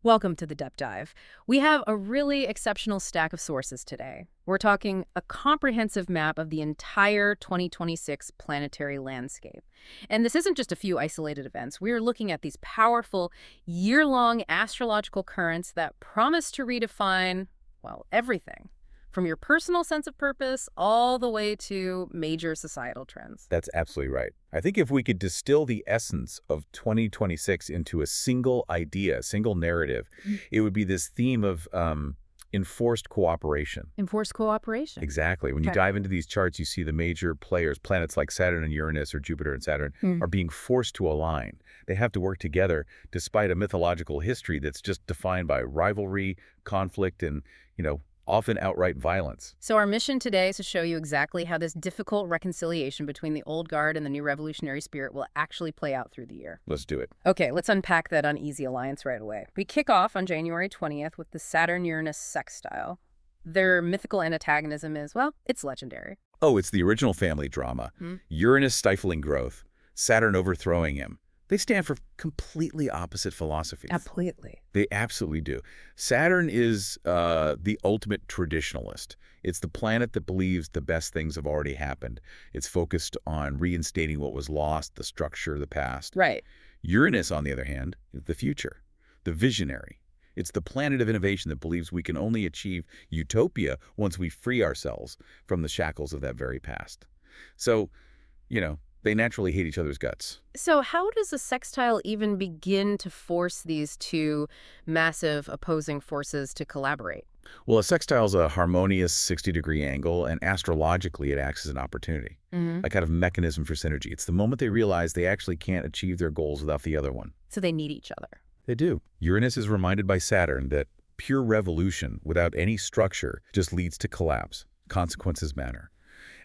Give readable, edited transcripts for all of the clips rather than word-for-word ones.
Welcome to the Depth Dive. We have a really exceptional stack of sources today. We're talking a comprehensive map of the entire 2026 planetary landscape. And this isn't just a few isolated events. We're looking at these powerful, year-long astrological currents that promise to redefine, well, everything. From your personal sense of purpose all the way to major societal trends. That's absolutely right. I think if we could distill the essence of 2026 into a single idea, a single narrative, it would be this theme of enforced cooperation. Enforced cooperation. Exactly. When you dive into these charts, you see the major players, planets like Saturn and Uranus or Jupiter and Saturn, are being forced to align. They have to work together despite a mythological history that's just defined by rivalry, conflict, and, often outright violence. So our mission today is to show you exactly how this difficult reconciliation between the old guard and the new revolutionary spirit will actually play out through the year. Let's do it. Okay, let's unpack that uneasy alliance right away. We kick off on January 20th with the Saturn-Uranus sextile. Their mythical antagonism is, well, it's legendary. Oh, it's the original family drama. Uranus stifling growth, Saturn overthrowing him. They stand for completely opposite philosophies. Completely. They absolutely do. Saturn is the ultimate traditionalist. It's the planet that believes the best things have already happened. It's focused on reinstating what was lost, the structure of the past. Right. Uranus, on the other hand, is the future, the visionary. It's the planet of innovation that believes we can only achieve utopia once we free ourselves from the shackles of that very past. So, they naturally hate each other's guts. So how does a sextile even begin to force these two massive opposing forces to collaborate? Well, a sextile is a harmonious 60-degree angle, and astrologically it acts as an opportunity, a kind of mechanism for synergy. It's the moment they realize they actually can't achieve their goals without the other one. So they need each other. They do. Uranus is reminded by Saturn that pure revolution without any structure just leads to collapse. Consequences matter.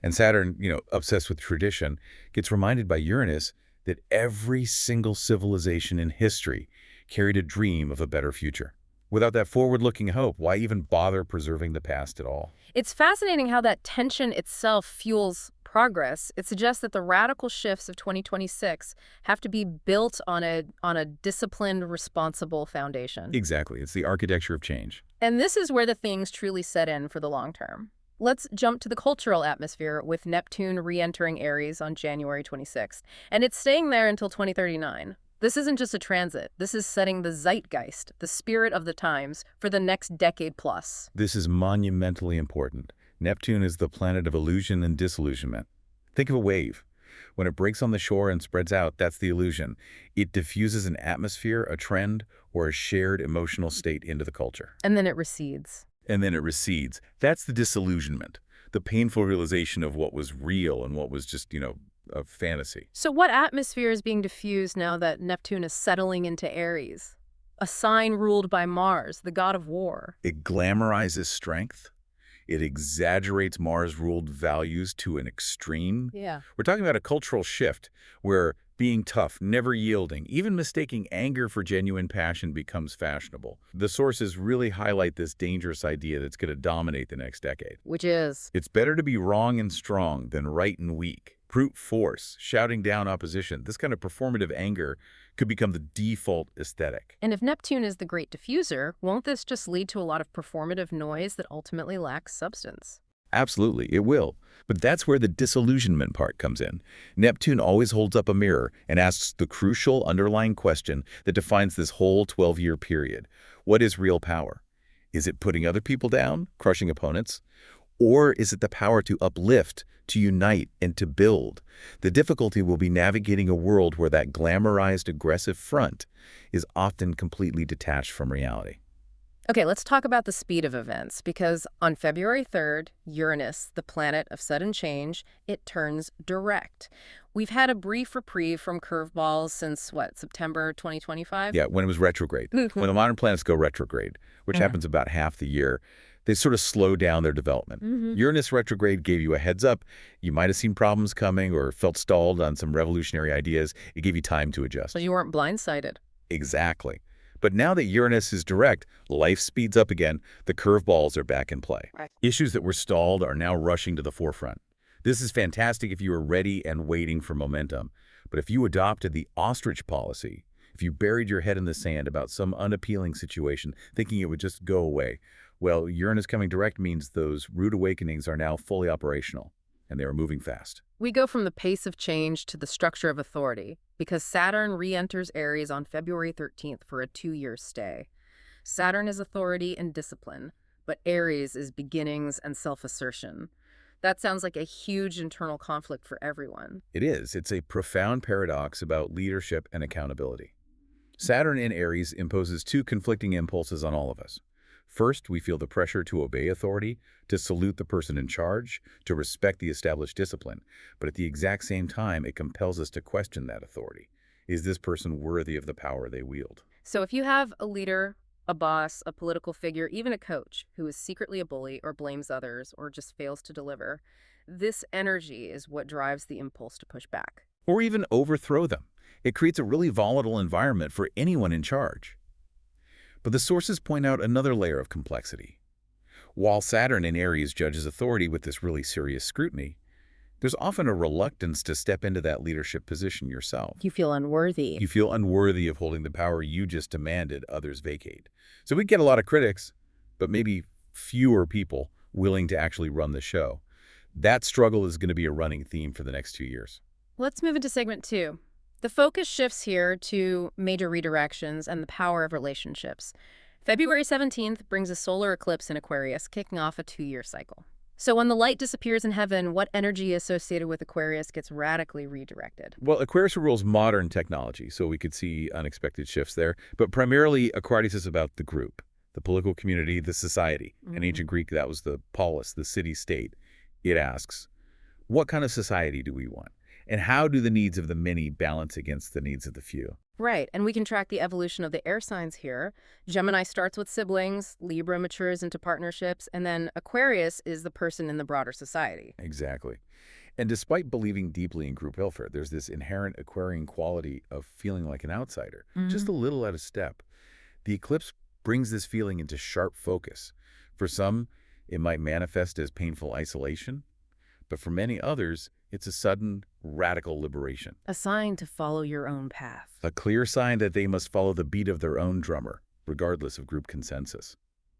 And Saturn, obsessed with tradition, gets reminded by Uranus that every single civilization in history carried a dream of a better future. Without that forward-looking hope, why even bother preserving the past at all? It's fascinating how that tension itself fuels progress. It suggests that the radical shifts of 2026 have to be built on a disciplined, responsible foundation. Exactly. It's the architecture of change. And this is where the things truly set in for the long term. Let's jump to the cultural atmosphere with Neptune re-entering Aries on January 26th. And it's staying there until 2039. This isn't just a transit. This is setting the zeitgeist, the spirit of the times, for the next decade plus. This is monumentally important. Neptune is the planet of illusion and disillusionment. Think of a wave. When it breaks on the shore and spreads out, that's the illusion. It diffuses an atmosphere, a trend, or a shared emotional state into the culture. And then it recedes. And then it recedes. That's the disillusionment, the painful realization of what was real and what was just, a fantasy. So what atmosphere is being diffused now that Neptune is settling into Aries? A sign ruled by Mars, the god of war. It glamorizes strength. It exaggerates Mars-ruled values to an extreme. Yeah. We're talking about a cultural shift where being tough, never yielding, even mistaking anger for genuine passion becomes fashionable. The sources really highlight this dangerous idea that's going to dominate the next decade. Which is? It's better to be wrong and strong than right and weak. Brute force, shouting down opposition, this kind of performative anger could become the default aesthetic. And if Neptune is the great diffuser, won't this just lead to a lot of performative noise that ultimately lacks substance? Absolutely, it will. But that's where the disillusionment part comes in. Neptune always holds up a mirror and asks the crucial underlying question that defines this whole 12-year period. What is real power? Is it putting other people down, crushing opponents? Or is it the power to uplift, to unite, and to build? The difficulty will be navigating a world where that glamorized aggressive front is often completely detached from reality. Okay, let's talk about the speed of events, because on February 3rd, Uranus, the planet of sudden change, it turns direct. We've had a brief reprieve from curveballs since, September 2025? Yeah, when it was retrograde. When the modern planets go retrograde, which happens about half the year, they sort of slow down their development. Uranus retrograde gave you a heads up. You might have seen problems coming or felt stalled on some revolutionary ideas. It gave you time to adjust. So you weren't blindsided. Exactly. But now that Uranus is direct, life speeds up again. The curveballs are back in play. Right. Issues that were stalled are now rushing to the forefront. This is fantastic if you are ready and waiting for momentum. But if you adopted the ostrich policy, If you buried your head in the sand about some unappealing situation, thinking it would just go away, well, Uranus coming direct means those rude awakenings are now fully operational, and they are moving fast. We go from the pace of change to the structure of authority because Saturn re-enters Aries on February 13th for a 2-year stay. Saturn is authority and discipline, but Aries is beginnings and self-assertion. That sounds like a huge internal conflict for everyone. It is. It's a profound paradox about leadership and accountability. Saturn in Aries imposes two conflicting impulses on all of us. First, we feel the pressure to obey authority, to salute the person in charge, to respect the established discipline. But at the exact same time, it compels us to question that authority. Is this person worthy of the power they wield? So if you have a leader, a boss, a political figure, even a coach who is secretly a bully or blames others or just fails to deliver, this energy is what drives the impulse to push back. Or even overthrow them. It creates a really volatile environment for anyone in charge. But the sources point out another layer of complexity. While Saturn in Aries judges authority with this really serious scrutiny, there's often a reluctance to step into that leadership position yourself. You feel unworthy. You feel unworthy of holding the power you just demanded others vacate. So we get a lot of critics, but maybe fewer people willing to actually run the show. That struggle is going to be a running theme for the next 2 years. Let's move into segment 2. The focus shifts here to major redirections and the power of relationships. February 17th brings a solar eclipse in Aquarius, kicking off a 2-year cycle. So when the light disappears in heaven, what energy associated with Aquarius gets radically redirected? Well, Aquarius rules modern technology, so we could see unexpected shifts there. But primarily, Aquarius is about the group, the political community, the society. In ancient Greek, that was the polis, the city-state. It asks, what kind of society do we want? And how do the needs of the many balance against the needs of the few? Right, and we can track the evolution of the air signs here. Gemini starts with siblings, Libra matures into partnerships, and then Aquarius is the person in the broader society. Exactly. And despite believing deeply in group welfare, there's this inherent Aquarian quality of feeling like an outsider, just a little out of step. The eclipse brings this feeling into sharp focus. For some, it might manifest as painful isolation, but for many others, it's a sudden, radical liberation. A sign to follow your own path. A clear sign that they must follow the beat of their own drummer, regardless of group consensus.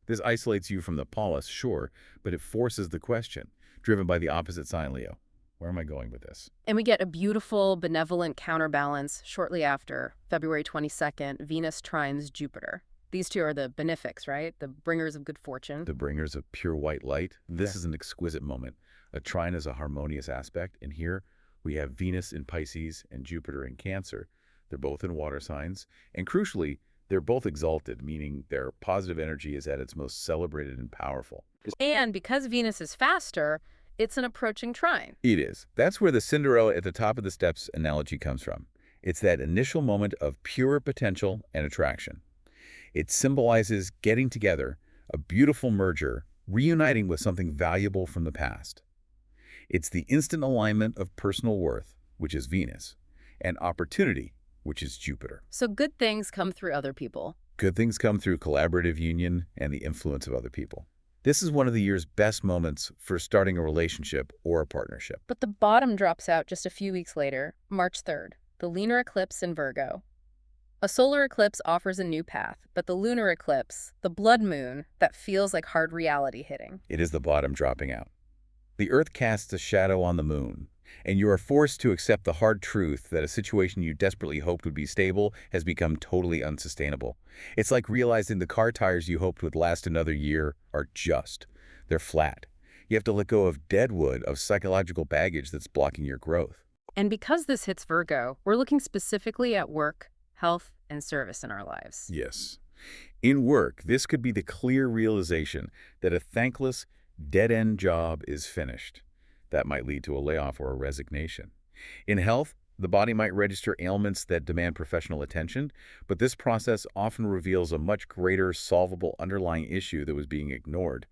This isolates you from the polis, sure, but it forces the question, driven by the opposite sign, Leo. Where am I going with this? And we get a beautiful, benevolent counterbalance shortly after, February 22nd, Venus trines Jupiter. These two are the benefics, right? The bringers of good fortune. The bringers of pure white light. This is an exquisite moment. A trine is a harmonious aspect, and here we have Venus in Pisces and Jupiter in Cancer. They're both in water signs, and crucially, they're both exalted, meaning their positive energy is at its most celebrated and powerful. And because Venus is faster, it's an approaching trine. It is. That's where the Cinderella at the top of the steps analogy comes from. It's that initial moment of pure potential and attraction. It symbolizes getting together, a beautiful merger, reuniting with something valuable from the past. It's the instant alignment of personal worth, which is Venus, and opportunity, which is Jupiter. So good things come through other people. Good things come through collaborative union and the influence of other people. This is one of the year's best moments for starting a relationship or a partnership. But the bottom drops out just a few weeks later, March 3rd, the lunar eclipse in Virgo. A solar eclipse offers a new path, but the lunar eclipse, the blood moon, that feels like hard reality hitting. It is the bottom dropping out. The Earth casts a shadow on the moon, and you are forced to accept the hard truth that a situation you desperately hoped would be stable has become totally unsustainable. It's like realizing the car tires you hoped would last another year are just. They're flat. You have to let go of dead wood, of psychological baggage that's blocking your growth. And because this hits Virgo, we're looking specifically at work, health, and service in our lives. Yes. In work, this could be the clear realization that a thankless, dead-end job is finished. That might lead to a layoff or a resignation. In health, the body might register ailments that demand professional attention, but this process often reveals a much greater solvable underlying issue that was being ignored.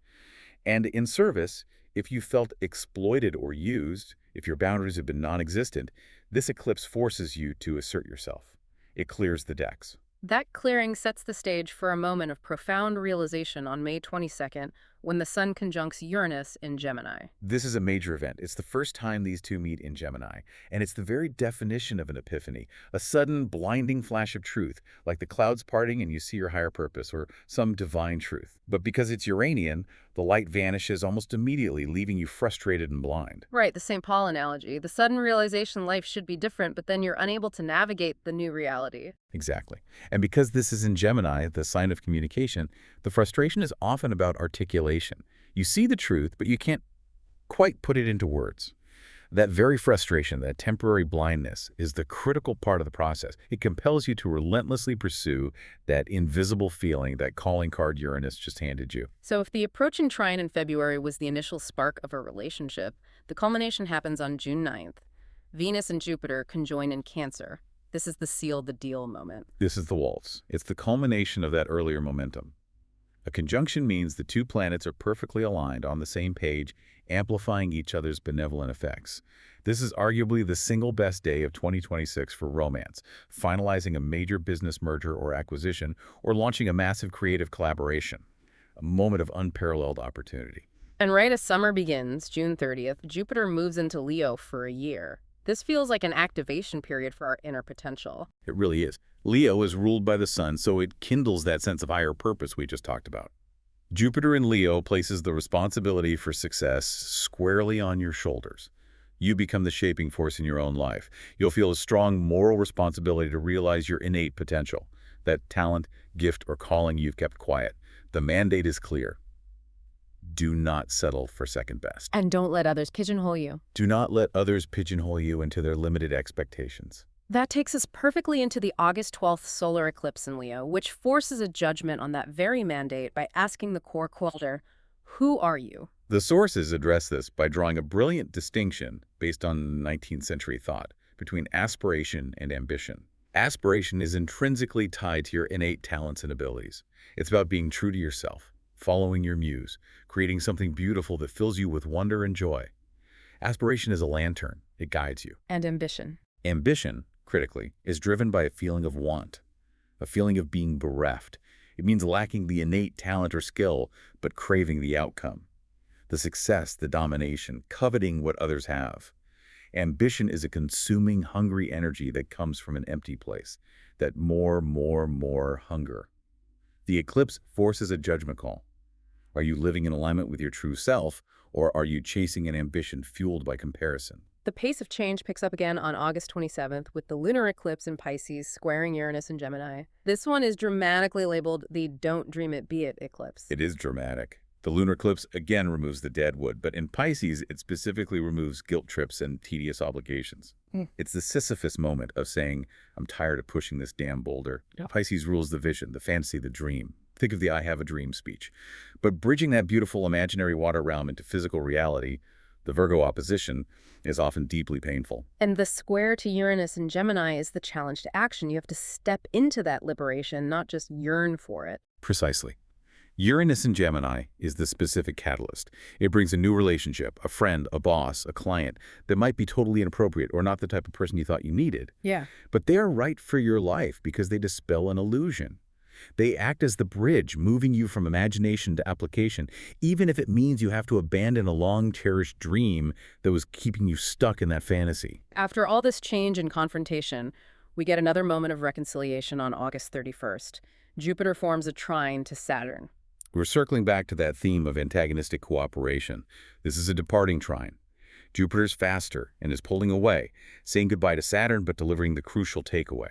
And in service, if you felt exploited or used, if your boundaries have been non-existent, this eclipse forces you to assert yourself. It clears the decks. That clearing sets the stage for a moment of profound realization on May 22nd, when the Sun conjuncts Uranus in Gemini. This is a major event. It's the first time these two meet in Gemini, and it's the very definition of an epiphany, a sudden, blinding flash of truth, like the clouds parting and you see your higher purpose, or some divine truth. But because it's Uranian, the light vanishes almost immediately, leaving you frustrated and blind. Right, the St. Paul analogy. The sudden realization life should be different, but then you're unable to navigate the new reality. Exactly. And because this is in Gemini, the sign of communication, the frustration is often about articulation. You see the truth, but you can't quite put it into words. That very frustration, that temporary blindness, is the critical part of the process. It compels you to relentlessly pursue that invisible feeling that calling card Uranus just handed you. So if the approaching trine in February was the initial spark of a relationship, the culmination happens on June 9th. Venus and Jupiter conjoin in Cancer. This is the seal the deal moment. This is the waltz. It's the culmination of that earlier momentum. A conjunction means the two planets are perfectly aligned on the same page, amplifying each other's benevolent effects. This is arguably the single best day of 2026 for romance, finalizing a major business merger or acquisition, or launching a massive creative collaboration. A moment of unparalleled opportunity. And right as summer begins, June 30th, Jupiter moves into Leo for a year. This feels like an activation period for our inner potential. It really is. Leo is ruled by the sun, so it kindles that sense of higher purpose we just talked about. Jupiter in Leo places the responsibility for success squarely on your shoulders. You become the shaping force in your own life. You'll feel a strong moral responsibility to realize your innate potential, that talent, gift, or calling you've kept quiet. The mandate is clear. Do not settle for second best. And don't let others pigeonhole you. Do not let others pigeonhole you into their limited expectations. That takes us perfectly into the August 12th solar eclipse in Leo, which forces a judgment on that very mandate by asking the core quelder, who are you? The sources address this by drawing a brilliant distinction based on 19th century thought between aspiration and ambition. Aspiration is intrinsically tied to your innate talents and abilities. It's about being true to yourself, following your muse, creating something beautiful that fills you with wonder and joy. Aspiration is a lantern. It guides you. And ambition. Ambition, critically, is driven by a feeling of want, a feeling of being bereft. It means lacking the innate talent or skill, but craving the outcome. The success, the domination, coveting what others have. Ambition is a consuming, hungry energy that comes from an empty place, that more hunger. The eclipse forces a judgment call. Are you living in alignment with your true self, or are you chasing an ambition fueled by comparison? The pace of change picks up again on August 27th with the lunar eclipse in Pisces squaring Uranus and Gemini. This one is dramatically labeled the don't dream it be it eclipse. It is dramatic. The lunar eclipse again removes the dead wood, but in Pisces, it specifically removes guilt trips and tedious obligations. It's the Sisyphus moment of saying, I'm tired of pushing this damn boulder. Pisces rules the vision, the fantasy, the dream. Think of the I have a dream speech. But bridging that beautiful imaginary water realm into physical reality, the Virgo opposition, is often deeply painful. And the square to Uranus and Gemini is the challenge to action. You have to step into that liberation, not just yearn for it. Precisely. Uranus in Gemini is the specific catalyst. It brings a new relationship, a friend, a boss, a client that might be totally inappropriate or not the type of person you thought you needed. Yeah. But they are right for your life because they dispel an illusion. They act as the bridge, moving you from imagination to application, even if it means you have to abandon a long-cherished dream that was keeping you stuck in that fantasy. After all this change and confrontation, we get another moment of reconciliation on August 31st. Jupiter forms a trine to Saturn. We're circling back to that theme of antagonistic cooperation. This is a departing trine. Jupiter's faster and is pulling away, saying goodbye to Saturn but delivering the crucial takeaway.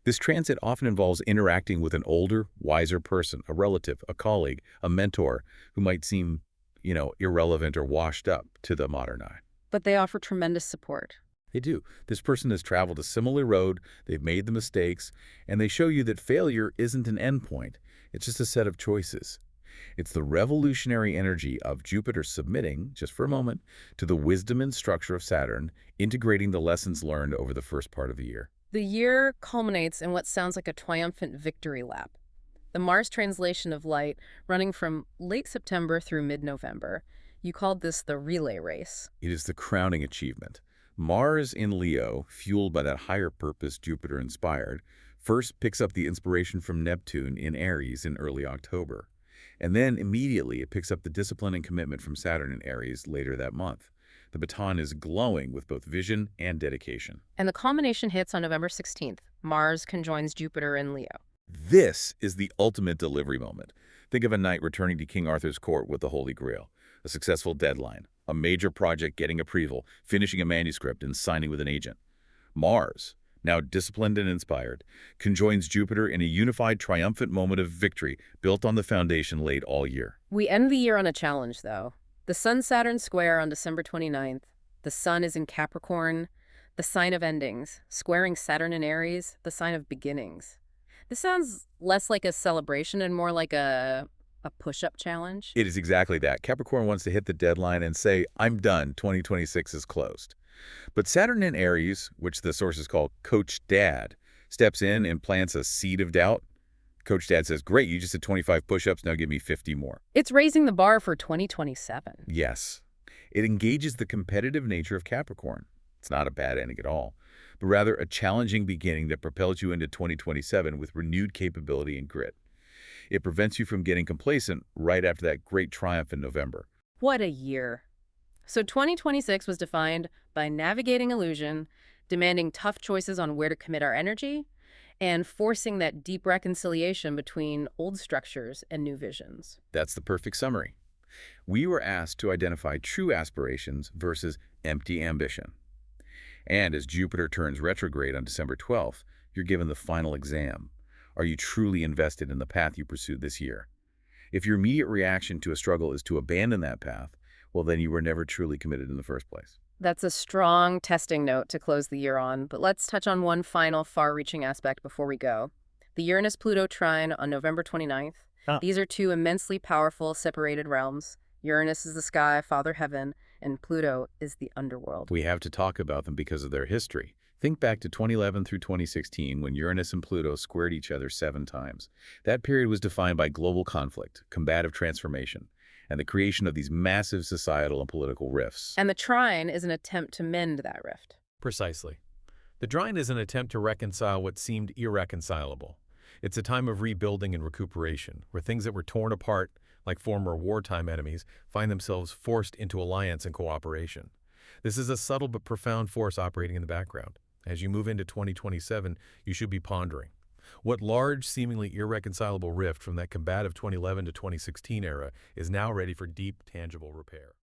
This transit often involves interacting with an older, wiser person, a relative, a colleague, a mentor, who might seem, irrelevant or washed up to the modern eye. But they offer tremendous support. They do. This person has traveled a similar road, they've made the mistakes, and they show you that failure isn't an endpoint. It's just a set of choices. It's the revolutionary energy of Jupiter submitting, just for a moment, to the wisdom and structure of Saturn, integrating the lessons learned over the first part of the year. The year culminates in what sounds like a triumphant victory lap. The Mars translation of light running from late September through mid-November. You called this the relay race. It is the crowning achievement. Mars in Leo, fueled by that higher purpose Jupiter inspired, first picks up the inspiration from Neptune in Aries in early October. And then immediately it picks up the discipline and commitment from Saturn in Aries later that month. The baton is glowing with both vision and dedication. And the culmination hits on November 16th. Mars conjoins Jupiter in Leo. This is the ultimate delivery moment. Think of a knight returning to King Arthur's court with the Holy Grail, a successful deadline, a major project getting approval, finishing a manuscript, and signing with an agent. Mars, now disciplined and inspired, conjoins Jupiter in a unified, triumphant moment of victory built on the foundation laid all year. We end the year on a challenge, though. The Sun-Saturn square on December 29th. The Sun is in Capricorn, the sign of endings, squaring Saturn in Aries, the sign of beginnings. This sounds less like a celebration and more like a push-up challenge. It is exactly that. Capricorn wants to hit the deadline and say, I'm done, 2026 is closed. But Saturn in Aries, which the sources call Coach Dad, steps in and plants a seed of doubt. Coach Dad says, great, you just did 25 push-ups, now give me 50 more. It's raising the bar for 2027. Yes. It engages the competitive nature of Capricorn. It's not a bad ending at all, but rather a challenging beginning that propels you into 2027 with renewed capability and grit. It prevents you from getting complacent right after that great triumph in November. What a year. So 2026 was defined by navigating illusion, demanding tough choices on where to commit our energy, and forcing that deep reconciliation between old structures and new visions. That's the perfect summary. We were asked to identify true aspirations versus empty ambition. And as Jupiter turns retrograde on December 12th, you're given the final exam. Are you truly invested in the path you pursued this year? If your immediate reaction to a struggle is to abandon that path, well, then you were never truly committed in the first place. That's a strong testing note to close the year on, but let's touch on one final far-reaching aspect before we go. The Uranus-Pluto trine on November 29th. These are two immensely powerful, separated realms. Uranus is the sky, Father Heaven, and Pluto is the underworld. We have to talk about them because of their history. Think back to 2011 through 2016 when Uranus and Pluto squared each other 7 times. That period was defined by global conflict, combative transformation, and the creation of these massive societal and political rifts. And the trine is an attempt to mend that rift. Precisely. The trine is an attempt to reconcile what seemed irreconcilable. It's a time of rebuilding and recuperation, where things that were torn apart, like former wartime enemies, find themselves forced into alliance and cooperation. This is a subtle but profound force operating in the background. As you move into 2027, you should be pondering, what large, seemingly irreconcilable rift from that combative 2011 to 2016 era is now ready for deep, tangible repair?